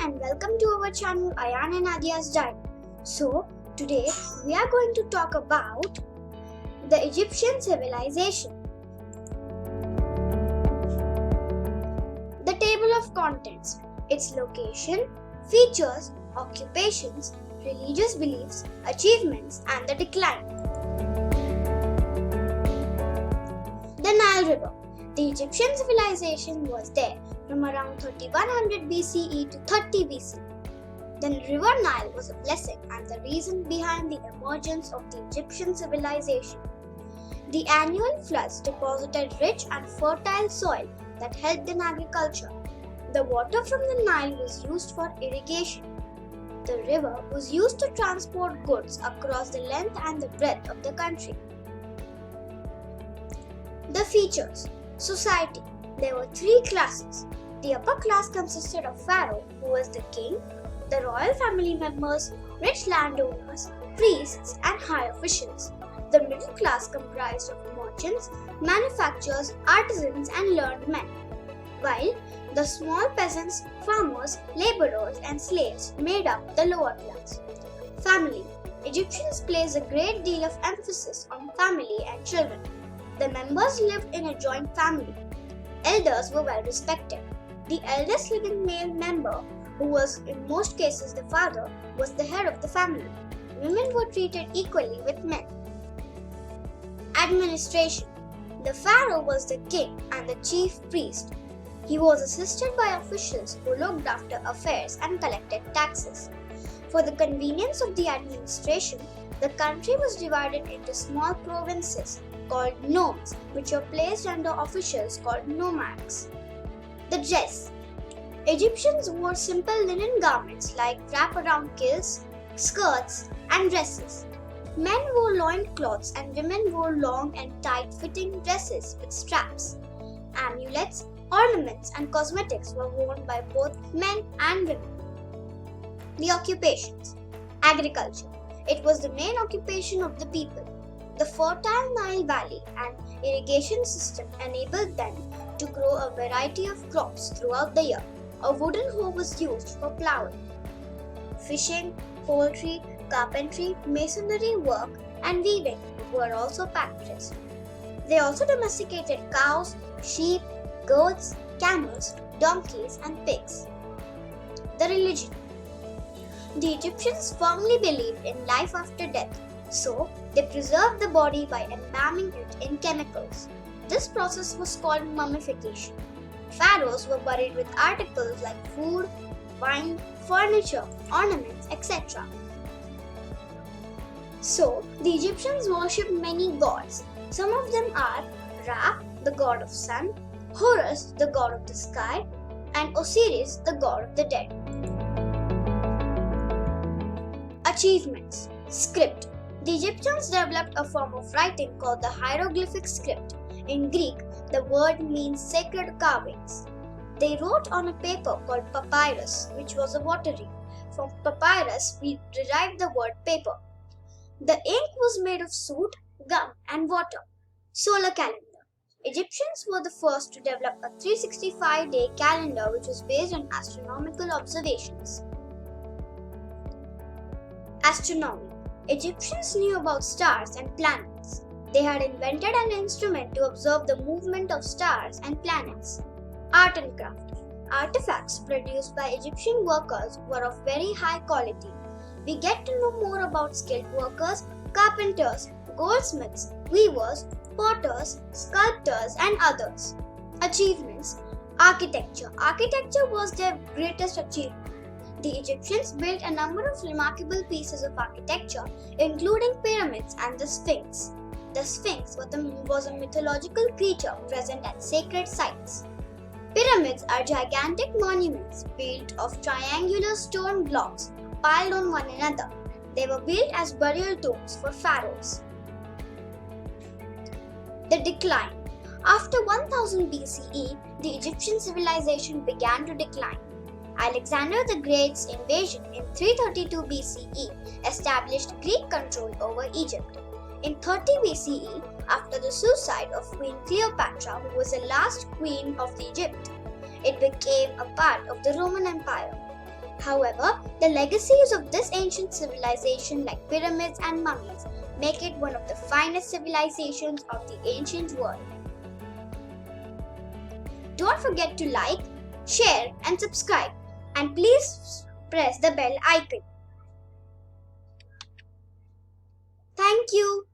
and welcome to our channel Ayan and Adia's Diary. So, today we are going to talk about the Egyptian civilization. The table of contents, its location, features, occupations, religious beliefs, achievements, and the decline. The Nile River. The Egyptian civilization was there from around 3100 BCE to 30 BC. The river Nile was a blessing and the reason behind the emergence of the Egyptian civilization. The annual floods deposited rich and fertile soil that helped in agriculture. The water from the Nile was used for irrigation. The river was used to transport goods across the length and the breadth of the country. The features. Society. There were three classes. The upper class consisted of Pharaoh, who was the king, the royal family members, rich landowners, priests, and high officials. The middle class comprised of merchants, manufacturers, artisans, and learned men, while the small peasants, farmers, laborers, and slaves made up the lower class. Family. Egyptians placed a great deal of emphasis on family and children. The members lived in a joint family. Elders were well respected. The eldest living male member, who was in most cases the father, was the head of the family. Women were treated equally with men. Administration. The pharaoh was the king and the chief priest. He was assisted by officials who looked after affairs and collected taxes. For the convenience of the administration, the country was divided into small provinces called nomes, which were placed under officials called nomarchs. The dress. Egyptians wore simple linen garments like wrap-around kilts, skirts, and dresses. Men wore loincloths and women wore long and tight-fitting dresses with straps. Amulets, ornaments, and cosmetics were worn by both men and women. The occupations. Agriculture. It was the main occupation of the people. The fertile Nile Valley and irrigation system enabled them to grow a variety of crops throughout the year. A wooden hoe was used for plowing. Fishing, poultry, carpentry, masonry work, and weaving were also practiced. They also domesticated cows, sheep, goats, camels, donkeys, and pigs. The religion. The Egyptians firmly believed in life after death, so they preserved the body by embalming it in chemicals. This process was called mummification. Pharaohs were buried with articles like food, wine, furniture, ornaments, etc. So, the Egyptians worshipped many gods. Some of them are Ra, the god of sun, Horus, the god of the sky, and Osiris, the god of the dead. Achievements. Script. The Egyptians developed a form of writing called the hieroglyphic script. In Greek, the word means sacred carvings. They wrote on a paper called papyrus, which was a watery. From papyrus, we derived the word paper. The ink was made of soot, gum, and water. Solar calendar. Egyptians were the first to develop a 365-day calendar which was based on astronomical observations. Astronomy. Egyptians knew about stars and planets. They had invented an instrument to observe the movement of stars and planets. Art and craft. Artifacts produced by Egyptian workers were of very high quality. We get to know more about skilled workers, carpenters, goldsmiths, weavers, potters, sculptors, and others. Achievements. Architecture. Architecture was their greatest achievement. The Egyptians built a number of remarkable pieces of architecture, including pyramids and the Sphinx. The Sphinx was a mythological creature present at sacred sites. Pyramids are gigantic monuments built of triangular stone blocks piled on one another. They were built as burial tombs for pharaohs. The decline. After 1000 BCE, the Egyptian civilization began to decline. Alexander the Great's invasion in 332 BCE established Greek control over Egypt. In 30 BCE, after the suicide of Queen Cleopatra, who was the last queen of Egypt, it became a part of the Roman Empire. However, the legacies of this ancient civilization, like pyramids and mummies, make it one of the finest civilizations of the ancient world. Don't forget to like, share, and subscribe, and please press the bell icon. Thank you.